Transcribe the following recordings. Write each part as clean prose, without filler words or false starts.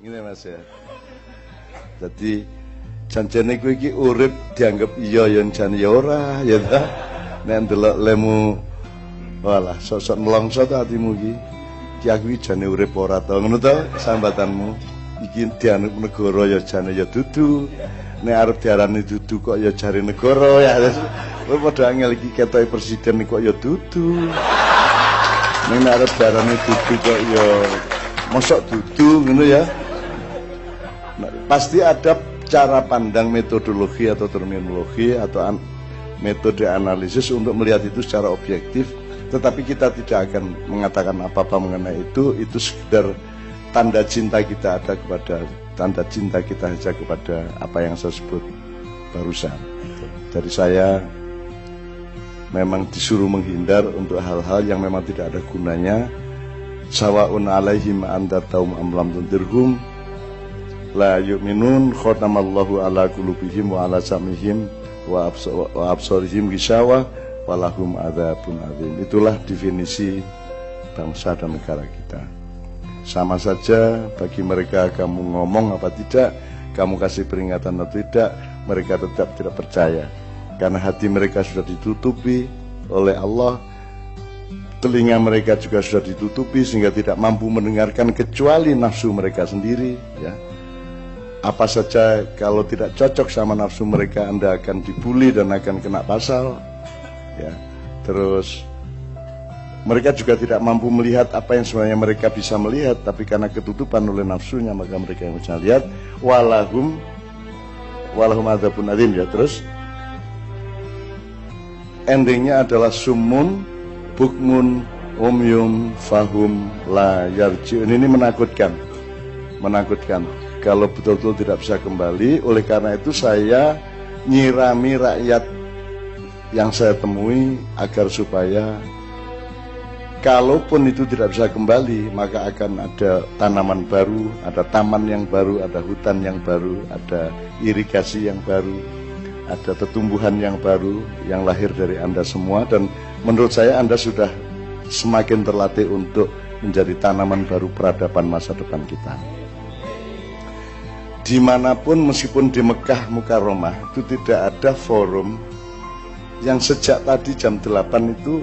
Ngene Mas ya. Jadi janjane kowe iki urip dianggap iya ya jan ya ora ya ta. Nek ndelok lemu walah sosok nelongso ta atimu iki. Ki aku iki jane urip ora to ngono to sambatanmu. Iki dianggap negara ya jane ya dudu. Nek arep diarani dudu kok ya jare negara ya. Kowe padha angel iki ketoke presiden kok ya dudu. Nek arep diarani dudu kok ya mosok dudu ngono ya. Nah, pasti ada cara pandang metodologi atau terminologi atau metode analisis untuk melihat itu secara objektif, tetapi kita tidak akan mengatakan apa-apa mengenai itu sekedar tanda cinta kita ada kepada saja kepada apa yang saya sebut barusan. Jadi saya memang disuruh menghindar untuk hal-hal yang memang tidak ada gunanya. Sawaun alaihim andartaum am lam tundirhum la yu'minun khatamallahu ala qulubihim wa ala sam'ihim wa absarihim gishawa walahum adzabun adzim. Itulah definisi bangsa dan negara kita. Sama saja bagi mereka kamu ngomong apa tidak, kamu kasih peringatan atau tidak, mereka tetap tidak percaya. Karena hati mereka sudah ditutupi oleh Allah, telinga mereka juga sudah ditutupi sehingga tidak mampu mendengarkan kecuali nafsu mereka sendiri ya. Apa saja kalau tidak cocok sama nafsu mereka, Anda akan dibully dan akan kena pasal ya. Terus mereka juga tidak mampu melihat apa yang sebenarnya mereka bisa melihat, tapi karena ketutupan oleh nafsunya maka mereka yang bisa lihat. Walahum adzabun adzim ya. Terus endingnya adalah summun bukmun umyum fahum la yarji'un. Ini menakutkan kalau betul-betul tidak bisa kembali. Oleh karena itu saya nyirami rakyat yang saya temui agar supaya kalaupun itu tidak bisa kembali, maka akan ada tanaman baru, ada taman yang baru, ada hutan yang baru, ada irigasi yang baru, ada tumbuhan yang baru yang lahir dari Anda semua. Dan menurut saya Anda sudah semakin terlatih untuk menjadi tanaman baru peradaban masa depan kita. Dimanapun, meskipun di Mekah Mukarramah, itu tidak ada forum yang sejak tadi jam 8 itu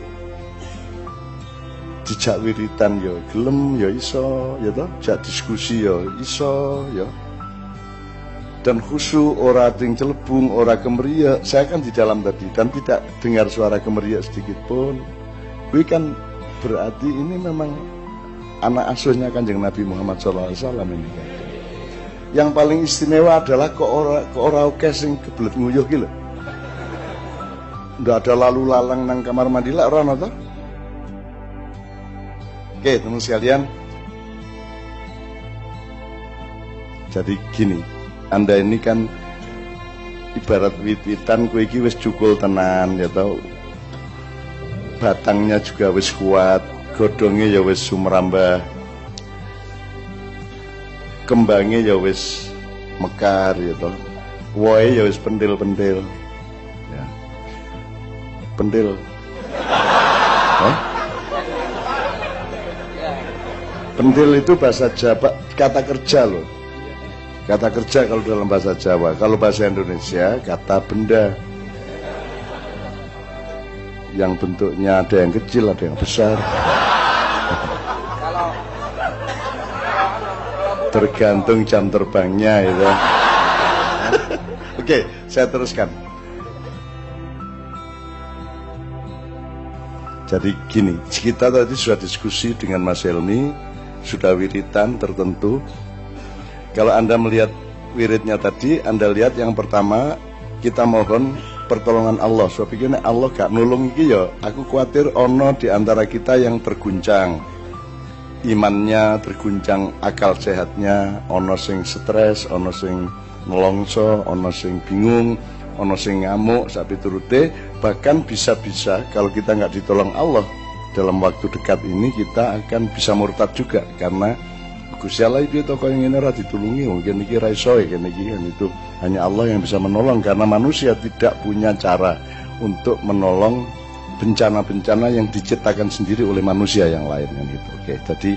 dijak wiritan ya gelem ya iso ya toh, jak diskusi ya iso ya, dan khusyuk, ora ting celebung, ora kemeriak. Saya kan di dalam tadi dan tidak dengar suara kemeriak sedikit pun. Kuwi kan berarti ini memang anak asuhnya Kanjeng Nabi Muhammad SAW ini kan. Yang paling istimewa adalah kok ora oke sing kebelet nguyuh ki lho. Ndak ada lalu lalang nang kamar mandi lak ora ono to. Oke, teman sekalian. Jadi gini, Anda ini kan ibarat wit-witan, kowe iki wis cukul tenan ya tau. Batangnya juga wis kuat, godhongnya ya wis sumrambah. Kembangnya ya wis mekar ya toh. Wohe ya wis pentil-pentil. Ya. Pentil. Pentil itu bahasa Jawa, kata kerja loh. Kata kerja kalau dalam bahasa Jawa. Kalau bahasa Indonesia kata benda. Yang bentuknya ada yang kecil, ada yang besar. Tergantung jam terbangnya itu. Oke, saya teruskan. Jadi gini, kita tadi sudah diskusi dengan Mas Helmi, sudah wiritan tertentu. Kalau Anda melihat wiridnya tadi, Anda lihat yang pertama kita mohon pertolongan Allah. Sebab so, Allah gak nulung iki ya. Aku khawatir ono di antara kita yang terguncang. Imannya terguncang, akal sehatnya, ono sing stres, ono sing nelongso, ono sing bingung, ono sing ngamuk, sapi turute. Bahkan bisa-bisa kalau kita nggak ditolong Allah dalam waktu dekat ini kita akan bisa murtad juga, karena Gusti Allah itu toko yang ini ora ditulungi, mungkin iki ra iso kan itu hanya Allah yang bisa menolong, karena manusia tidak punya cara untuk menolong bencana-bencana yang diciptakan sendiri oleh manusia yang lain kan gitu. Oke, jadi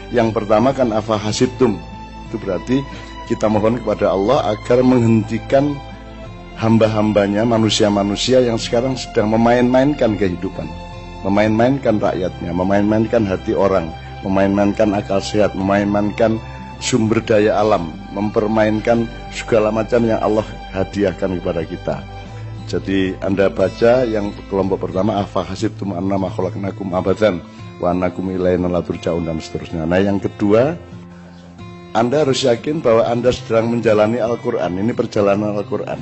yang pertama kan afa hasibtum, Itu berarti kita mohon kepada Allah agar menghentikan hamba-hambanya, manusia-manusia yang sekarang sedang memain-mainkan kehidupan, memain-mainkan rakyatnya, memain-mainkan hati orang, memain-mainkan akal sehat, memain-mainkan sumber daya alam, mempermainkan segala macam yang Allah hadiahkan kepada kita. Jadi Anda baca yang kelompok pertama, afa hasibtum annama khalaqnakum abadan wa annakum ilaina la turja'un, dan seterusnya. Nah, yang kedua, Anda harus yakin bahwa Anda sedang menjalani Al-Quran. Ini perjalanan Al-Quran.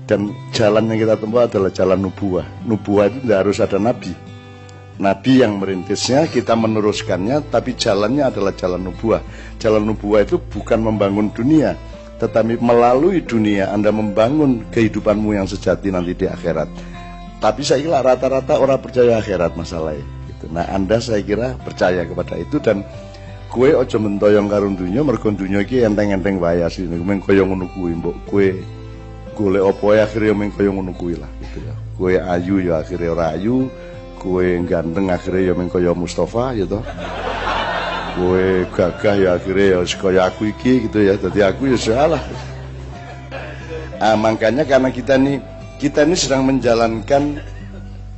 Dan jalan yang kita tempuh adalah jalan nubuah. Nubuah itu tidak harus ada nabi. Nabi yang merintisnya, kita meneruskannya, tapi jalannya adalah jalan nubuah. Jalan nubuah itu bukan membangun dunia, tetapi melalui dunia Anda membangun kehidupanmu yang sejati nanti di akhirat. Tapi saya kira rata-rata orang percaya akhirat masalahnya gitu. Nah, Anda saya kira percaya kepada itu, dan kue ojo mentoyong karun dunia, mergo dunia iki enteng-enteng wae asline. Men koyo ngono kuwi, mbok kue golek opo akhire men koyo ngono kuwi lah gitu ya. Kue ayu ya akhire ora ayu, kue ganteng akhire ya men koyo Mustafa ya toh. Kue gagah ya akhirnya ya kaya aku iki gitu ya. Jadi aku ya salah. Makanya karena kita ini sedang menjalankan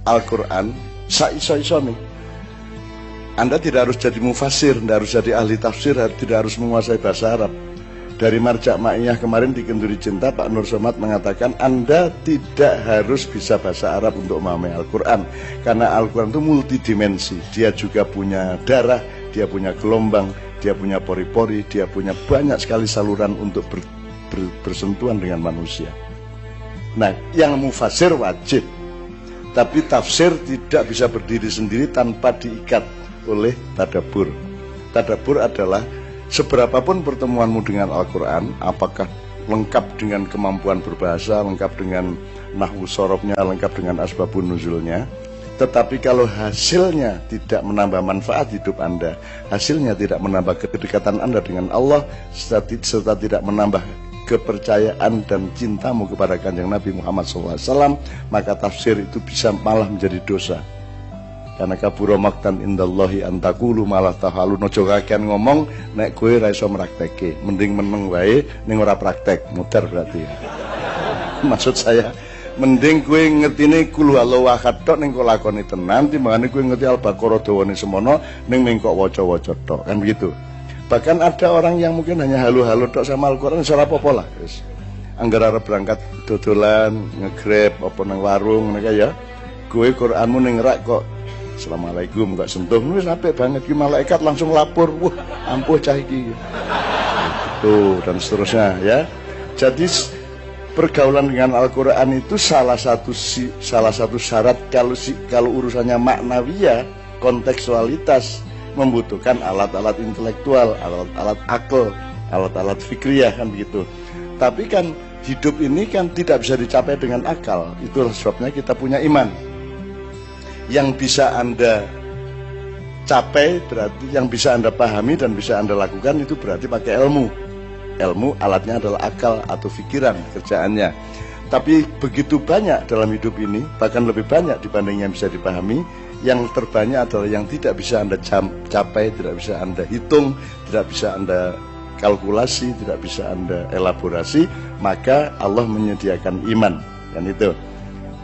Al-Quran saiso-iso nih. Anda tidak harus jadi mufasir, tidak harus jadi ahli tafsir, tidak harus menguasai bahasa Arab. Dari Marja' Ma'iyah kemarin di Kenduri Cinta, Pak Nur Somad mengatakan Anda tidak harus bisa bahasa Arab untuk memahami Al-Quran. Karena Al-Quran itu multidimensi. Dia juga punya darah, dia punya gelombang, dia punya pori-pori, dia punya banyak sekali saluran untuk bersentuhan dengan manusia. Nah, yang mufasir wajib, tapi tafsir tidak bisa berdiri sendiri tanpa diikat oleh tadabbur. Tadabbur adalah seberapapun pertemuanmu dengan Al-Quran, apakah lengkap dengan kemampuan berbahasa, lengkap dengan nahwu sorobnya, lengkap dengan asbabun nuzulnya, tetapi kalau hasilnya tidak menambah manfaat hidup Anda, hasilnya tidak menambah kedekatan Anda dengan Allah, serta tidak menambah kepercayaan dan cintamu kepada Kanjeng Nabi Muhammad SAW, maka tafsir itu bisa malah menjadi dosa. Karena kabura maktan indallahi antakulu malah tahalu, nojo kakean ngomong nek kowe ra iso mrakteke, mending meneng wae ning ora praktek, muter berarti. Maksud saya, mending kowe ngertine kul huwallahu ahad tok ning kok lakoni tenan, timbangane kowe ngerti Al-Baqarah dawane semono ning kok waca-waca tok, kan begitu. Bahkan ada orang yang mungkin hanya halu-halu tok sama Al-Quran, ora apa-apa lah, wis. Angger arep berangkat dodolan, nge-grab apa nang warung ngene ya. Kowe Quranmu ning rak kok Assalamualaikum gak sentuh, wis apik banget ki, malaikat langsung lapor, wah ampuh cah iki. Tuh dan seterusnya ya. Jadi pergaulan dengan Al-Quran itu salah satu syarat kalau urusannya maknawiyah, kontekstualitas, membutuhkan alat-alat intelektual, alat-alat akal, alat-alat fikriyah, kan begitu. Tapi kan hidup ini kan tidak bisa dicapai dengan akal. Itulah sebabnya kita punya iman. Yang bisa Anda capai berarti, yang bisa Anda pahami dan bisa Anda lakukan itu berarti pakai ilmu. Ilmu alatnya adalah akal atau pikiran kerjaannya. Tapi begitu banyak dalam hidup ini, bahkan lebih banyak dibanding yang bisa dipahami. Yang terbanyak adalah yang tidak bisa Anda capai, tidak bisa Anda hitung, tidak bisa Anda kalkulasi, tidak bisa Anda elaborasi. Maka Allah menyediakan iman, kan itu.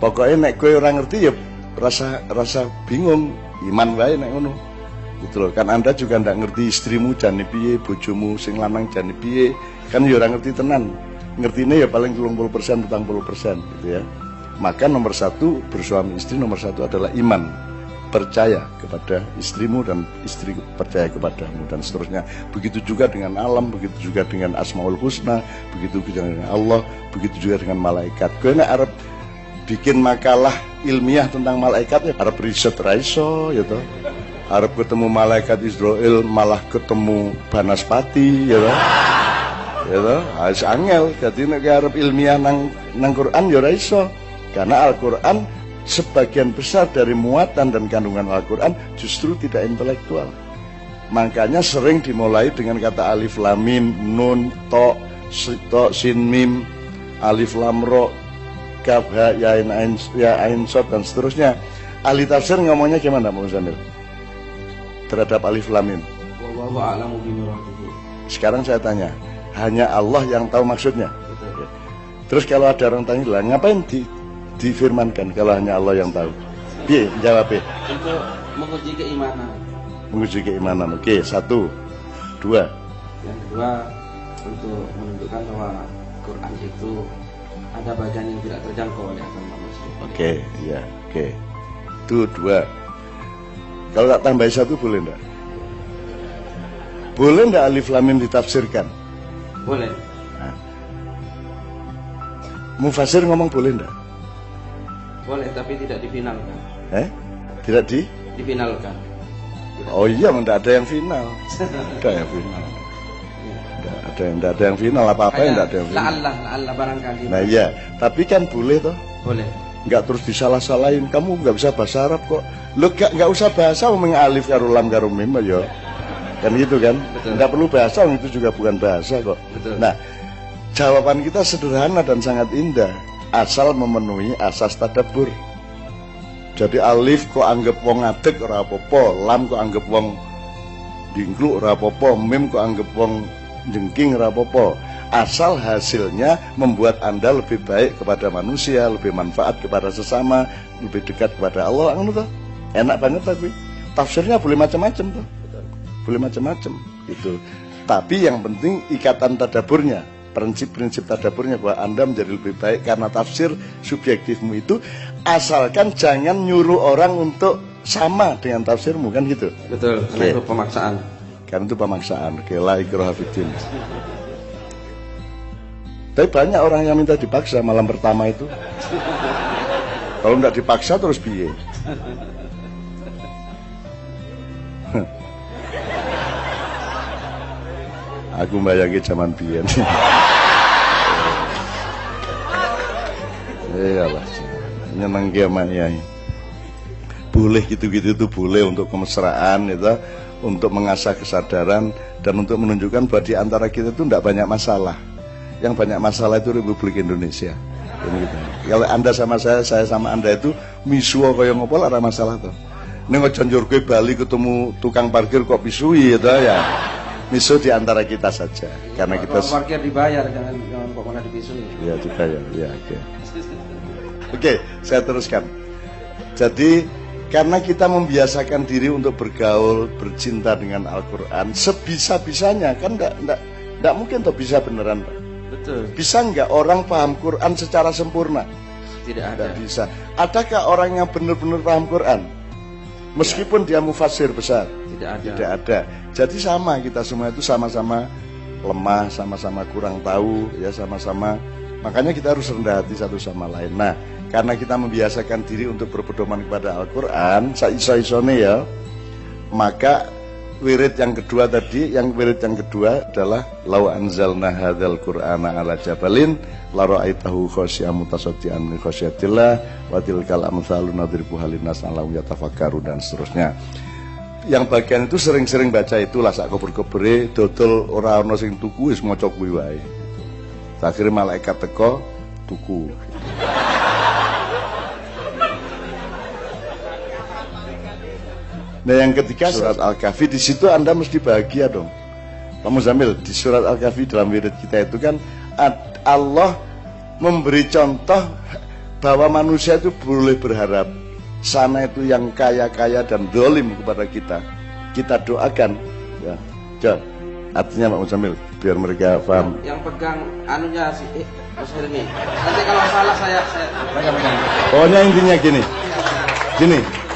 Pokoknya nek kowe ora ngerti ya rasa bingung, iman wae nek ngono. Gitu loh. Kan Anda juga ndak ngerti istrimu jane piye, bojomu sing lanang jane piye, kan ya ora ngerti tenan. Ngertine ya paling 30%, 40% gitu ya. Maka nomor satu bersuami istri, nomor satu adalah iman. Percaya kepada istrimu dan istri percaya kepadamu dan seterusnya. Begitu juga dengan alam, begitu juga dengan Asmaul Husna, begitu juga dengan Allah, begitu juga dengan malaikat. Kowe nek arep bikin makalah ilmiah tentang malaikat ya arep riset ra iso ya toh. Arep ketemu malaikat Israel malah ketemu Banaspati ya toh. Ya toh, wis angel. Dadi nek arep ilmiah nang Quran ya ora iso. Karena Al-Quran sebagian besar dari muatan dan kandungan Al-Quran justru tidak intelektual. Makanya sering dimulai dengan kata alif lam mim, nun, to, sin mim, alif lam ro, kaf ha ya ain sod dan seterusnya. Ahli tafsir ngomongnya gimana Pak Muzamil terhadap alif lam mim? Wallahu a'lamu bi muradihi. Sekarang saya tanya, hanya Allah yang tahu maksudnya. Betul. Terus kalau ada orang tanya lah, ngapain difirmankan kalau hanya Allah yang tahu? Iya, jawab. Untuk menguji keimanan. Menguji keimanan. Oke, 1, 2. Yang kedua, untuk menunjukkan bahwa Quran itu ada bagian yang tidak terjangkau oleh akal manusia. Oke, iya, oke. Itu 2. Kalau tak tambahin 1 boleh enggak? Boleh enggak alif lam mim ditafsirkan? Boleh. Nah. Mufasir ngomong boleh enggak? Boleh, tapi tidak difinalkan. Tidak Difinalkan. Tidak. Oh iya, enggak ada yang final. Enggak yang final. Enggak ada yang final, apa-apa yang enggak ada yang final. La'allah barangkali. Nah iya, tapi kan boleh toh? Boleh. Enggak terus disalah-salahin, kamu enggak bisa bahasa Arab kok. Lu enggak usah bahasa ngomong alif karo lam karo mim ya. Kan gitu kan? Betul. Enggak perlu bahasa, itu juga bukan bahasa kok. Betul. Nah, jawaban kita sederhana dan sangat indah, asal memenuhi asas tadabbur. Jadi alif kok anggap wong ngadeg ora apa-apa, lam kok anggap wong dingkluk ora apa-apa, mim kok anggap wong jengking ora apa-apa. Asal hasilnya membuat Anda lebih baik kepada manusia, lebih manfaat kepada sesama, lebih dekat kepada Allah, ngono toh. Enak banget tapi tafsirnya boleh macam-macam tuh. Boleh macam-macam gitu. Tapi yang penting ikatan tadaburnya, prinsip-prinsip tadaburnya bahwa Anda menjadi lebih baik karena tafsir subjektifmu itu, asalkan jangan nyuruh orang untuk sama dengan tafsirmu, kan gitu. Betul, karena itu pemaksaan. Karena itu pemaksaan. Oke, la ikraha fiddin. Tapi banyak orang yang minta dipaksa malam pertama itu. Kalau enggak dipaksa terus piye? Aku bayangin zaman biyen. Iyalah, nyenengke sama Yai. Boleh gitu-gitu itu boleh untuk kemesraan itu, untuk mengasah kesadaran dan untuk menunjukkan bahwa di antara kita itu tidak banyak masalah. Yang banyak masalah itu Republik Indonesia. Gitu. Kalau Anda sama saya sama Anda itu misuo kaya ngopo ora masalah tuh. Ning aja njur kowe Bali ketemu tukang parkir kok pisui gitu ya. Misu di antara kita saja, karena kita parkir dibayar, jangan kok malah dipisui. Ya dibayar, ya oke. Oke, saya teruskan. Jadi karena kita membiasakan diri untuk bergaul, bercinta dengan Al-Quran, sebisa-bisanya kan enggak mungkin toh bisa beneran, Pak. Betul. Bisa enggak orang paham Quran secara sempurna? Tidak ada. Tidak bisa. Adakah orang yang benar-benar paham Quran? Meskipun dia mufassir besar? Tidak ada. Tidak ada. Jadi sama, kita semua itu sama-sama lemah, sama-sama kurang tahu, ya sama-sama. Makanya kita harus rendah hati satu sama lain. Nah, karena kita membiasakan diri untuk berpedoman kepada Al-Quran, saiso-isone ya, maka wirid yang kedua tadi, wirid yang kedua adalah lau anzalna hadzal qur'ana ala jabalin la ra'aitahu khasyi'an mutasaddian min khasyatillah wa tilkal amsalu nadribuha linnas la'allahum yatafakkarun dan seterusnya. Yang bagian itu sering-sering baca itulah sak kober-kobere dodol ora ana sing tuku wis maca kuwi wae. Akhire malaikat teko tuku. Nah yang ketiga surat Al-Kahfi, di situ Anda mesti bahagia dong. Pak Muzamil, di surat Al-Kahfi dalam wirid kita itu kan Allah memberi contoh bahwa manusia itu boleh berharap. Sana itu yang kaya-kaya dan dolim kepada kita. Kita doakan ya. John, artinya Pak Muzamil biar mereka paham. Yang pegang anunya si Mas Helmi. Nanti kalau salah saya pegang. Pokoknya intinya gini.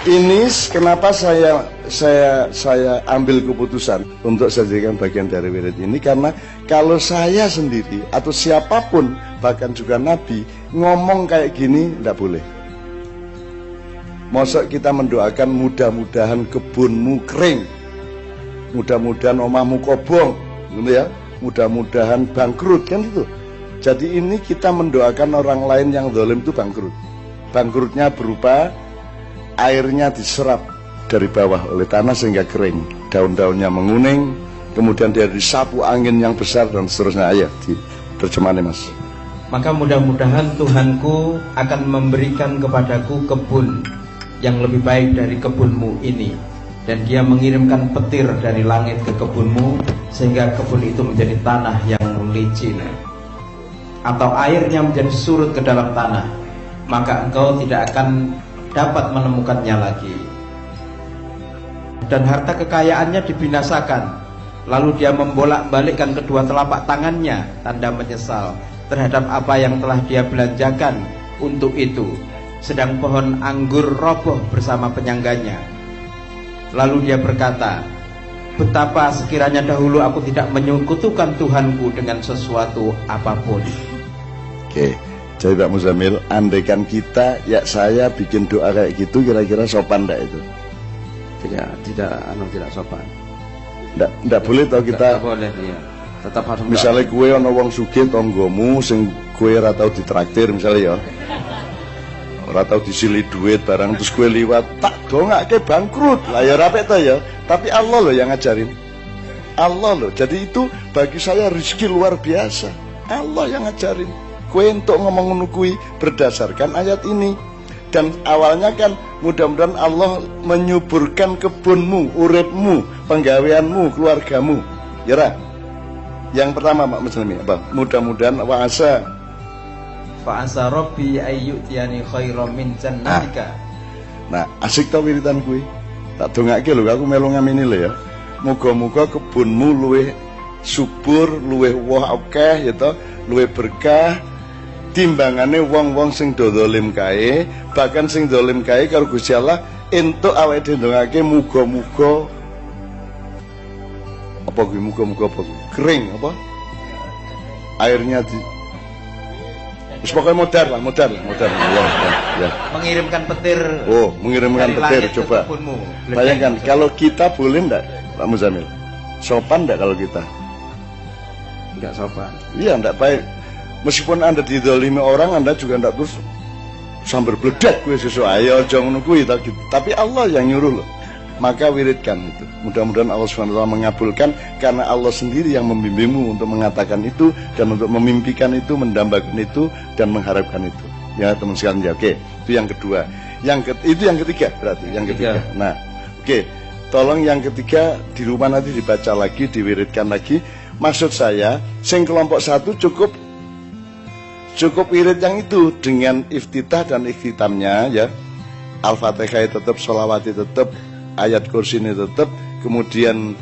Ini kenapa saya ambil keputusan untuk jadikan bagian dari wirid ini, karena kalau saya sendiri atau siapapun bahkan juga Nabi ngomong kayak gini tidak boleh. Masa kita mendoakan mudah-mudahan kebunmu kering, mudah-mudahan omahmu kobong, gitu ya, mudah-mudahan bangkrut kan itu. Jadi ini kita mendoakan orang lain yang zalim itu bangkrut. Bangkrutnya berupa airnya diserap dari bawah oleh tanah sehingga kering, daun-daunnya menguning, kemudian dia disapu angin yang besar dan seterusnya. Ayat di terjemahannya Mas. Maka mudah-mudahan Tuhanku akan memberikan kepadaku kebun yang lebih baik dari kebunmu ini, dan dia mengirimkan petir dari langit ke kebunmu sehingga kebun itu menjadi tanah yang licin, atau airnya menjadi surut ke dalam tanah, maka engkau tidak akan dapat menemukannya lagi. Dan harta kekayaannya dibinasakan, lalu dia membolak-balikkan kedua telapak tangannya, tanda menyesal terhadap apa yang telah dia belanjakan untuk itu. Sedang pohon anggur roboh bersama penyangganya. Lalu dia berkata, betapa sekiranya dahulu aku tidak menyekutukan Tuhanku dengan sesuatu apapun. Oke, jadi Pak Muzamil, andaikan kita, ya saya bikin doa kayak gitu, kira-kira sopan enggak itu? Tidak sopan. Enggak boleh tau kita. Tidak boleh, iya. Tetap harus. Misalnya kue ana wong sugih tanggamu sing kue ora tau ditraktir misalnya ya. Ora tau disili duit barang terus kue liwat tak dongake bangkrut. Lah ya rapet ta ya. Tapi Allah loh yang ngajarin. Allah loh. Jadi itu bagi saya rezeki luar biasa. Allah yang ngajarin. Kue untuk ngomong ngono kuwi berdasarkan ayat ini. Dan awalnya kan mudah-mudahan Allah menyuburkan kebunmu, uripmu, penggaweanmu, keluargamu. Ya ra? Yang pertama Pak Muslimi apa? Mudah-mudahan wa'asa Rabbi ayyutiyani khairam min jannatika. Nah, asik tau wiridan kuwi. Tak dongake lho, aku melu ngamini lho ya. Muga-muga kebunmu luwih subur, luwih woh akeh ya to, luwih berkah timbangane wong-wong sing do zalim kae, bahkan sing zalim kae karo Gusti Allah entuk awake dhewe ndongake muga-muga apa kuwi, muga-muga apa kuwi? Kering apa? Airnya di wis pokoke modar lah. Ya. Mengirimkan petir. Oh, mengirimkan petir coba. Bayangkan kalau kita boleh enggak Pak Muzamil? Sopan enggak kalau kita? Enggak sopan. Iya, enggak baik. Meskipun Anda didolimi orang, Anda juga enggak terus sambil bledak gue sesuai ayo aja ngono kuwi, tapi Allah yang nyuruh loh. Maka wiridkan itu. Mudah-mudahan Allah SWT mengabulkan, karena Allah sendiri yang membimbingmu untuk mengatakan itu dan untuk memimpikan itu, mendambakan itu dan mengharapkan itu. Ya teman sekalian ya. Oke, itu yang kedua. Itu yang ketiga berarti, yang ketiga. Nah, oke. Tolong yang ketiga di rumah nanti dibaca lagi, diwiridkan lagi. Maksud saya, sing kelompok satu cukup wirid yang itu dengan iftitah dan ikhtitamnya ya. Al-Fatihah tetap, sholawati tetap, ayat kursi ini tetap, kemudian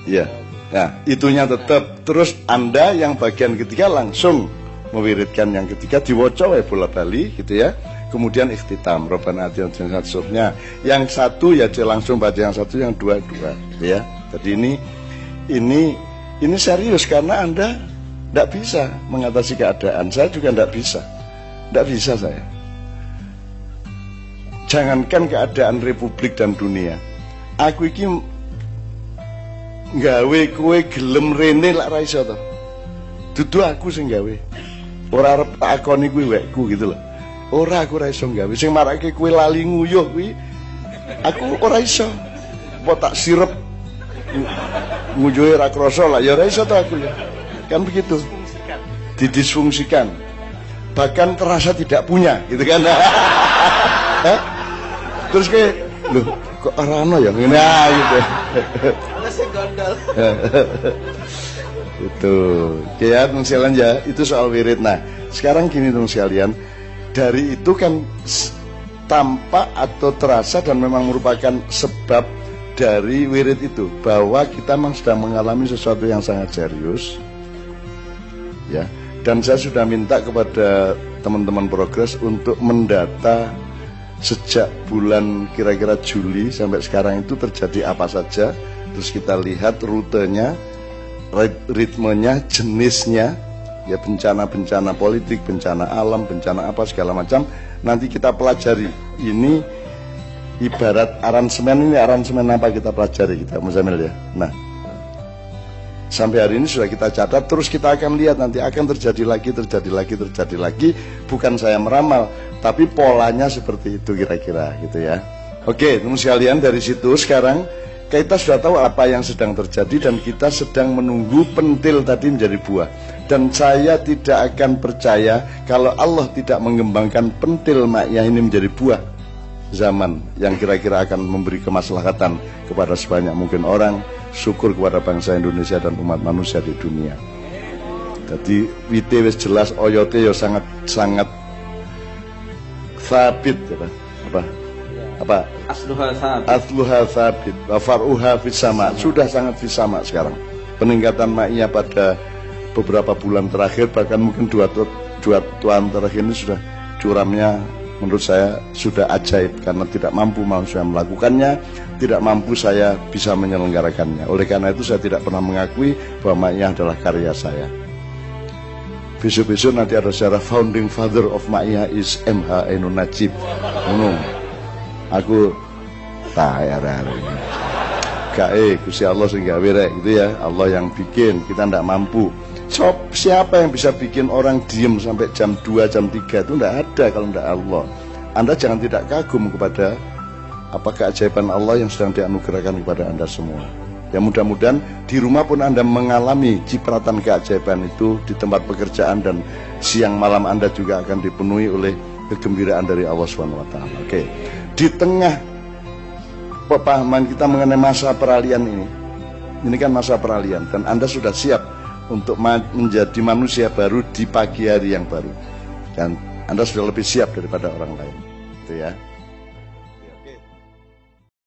ya, nah itunya tetap. Terus Anda yang bagian ketiga langsung mewiridkan yang ketiga, diwaca wae bola-bali gitu ya. Kemudian ikhtitam, Rabbana atina fid dunya hasanah. Yang satu ya dia langsung baca yang satu, yang dua ya. Jadi ini serius karena Anda tidak bisa mengatasi keadaan. Saya juga tidak bisa saya. Jangankan keadaan Republik dan dunia, aku iki nggawe kowe gelem rene lak ra iso to. Dudu aku sing gawe. Ora arep tak akoni kuwi wekku gitu loh. Ora, aku ora iso gawe. Sing marake kowe lali nguyuh kuwi aku ora iso. Apa tak sirep nguyuhe ra krasa lah ya ora iso to aku ya. Kan begitu, didisfungsikan, bahkan terasa tidak punya, gitu kan? Terus kayak, loh, kok arano ya? Nah, gitu. Itu, ya teman sekalian ya, itu soal wirid. Nah, sekarang gini teman sekalian, dari itu kan tampak atau terasa dan memang merupakan sebab dari wirid itu bahwa kita memang sedang mengalami sesuatu yang sangat serius. Ya, dan saya sudah minta kepada teman-teman Progres untuk mendata sejak bulan kira-kira Juli sampai sekarang itu terjadi apa saja. Terus kita lihat rutenya, ritmenya, jenisnya, ya bencana-bencana politik, bencana alam, bencana apa segala macam. Nanti kita pelajari. Ini ibarat aransemen, ini aransemen apa kita pelajari kita, Muzamil ya. Nah, sampai hari ini sudah kita catat, terus kita akan lihat nanti akan terjadi lagi. Bukan saya meramal, tapi polanya seperti itu kira-kira gitu ya. Oke, teman sekalian, dari situ sekarang kita sudah tahu apa yang sedang terjadi dan kita sedang menunggu pentil tadi menjadi buah. Dan saya tidak akan percaya kalau Allah tidak mengembangkan pentil ma'iyah ini menjadi buah zaman yang kira-kira akan memberi kemaslahatan kepada sebanyak mungkin orang, syukur kepada bangsa Indonesia dan umat manusia di dunia. Jadi wite wis jelas, oyote ya sangat sabit ya, apa asluha sabit wa far'uha fis sama. Sudah sangat fis sama sekarang. Peningkatan ma'iyah pada beberapa bulan terakhir, bahkan mungkin dua tahun terakhir ini sudah curamnya menurut saya sudah ajaib, karena tidak mampu manusia melakukannya, tidak mampu saya bisa menyelenggarakannya. Oleh karena itu saya tidak pernah mengakui bahwa ma'iyah adalah karya saya. Besok-besok nanti ada sejarah founding father of ma'iyah is MH Ainun Najib. Aku tayar Gusti Allah sing gawe rek gitu ya. Allah yang bikin, kita tidak mampu. Siapa yang bisa bikin orang diem sampai jam 2, jam 3 itu tidak ada kalau tidak Allah. Anda jangan tidak kagum kepada apa keajaiban Allah yang sedang dianugerahkan kepada Anda semua. Ya mudah-mudahan di rumah pun Anda mengalami cipratan keajaiban itu, di tempat pekerjaan dan siang malam Anda juga akan dipenuhi oleh kegembiraan dari Allah SWT. Oke. Di tengah pemahaman kita mengenai masa peralihan ini kan masa peralihan, dan Anda sudah siap untuk menjadi manusia baru di pagi hari yang baru, dan Anda sudah lebih siap daripada orang lain, gitu ya.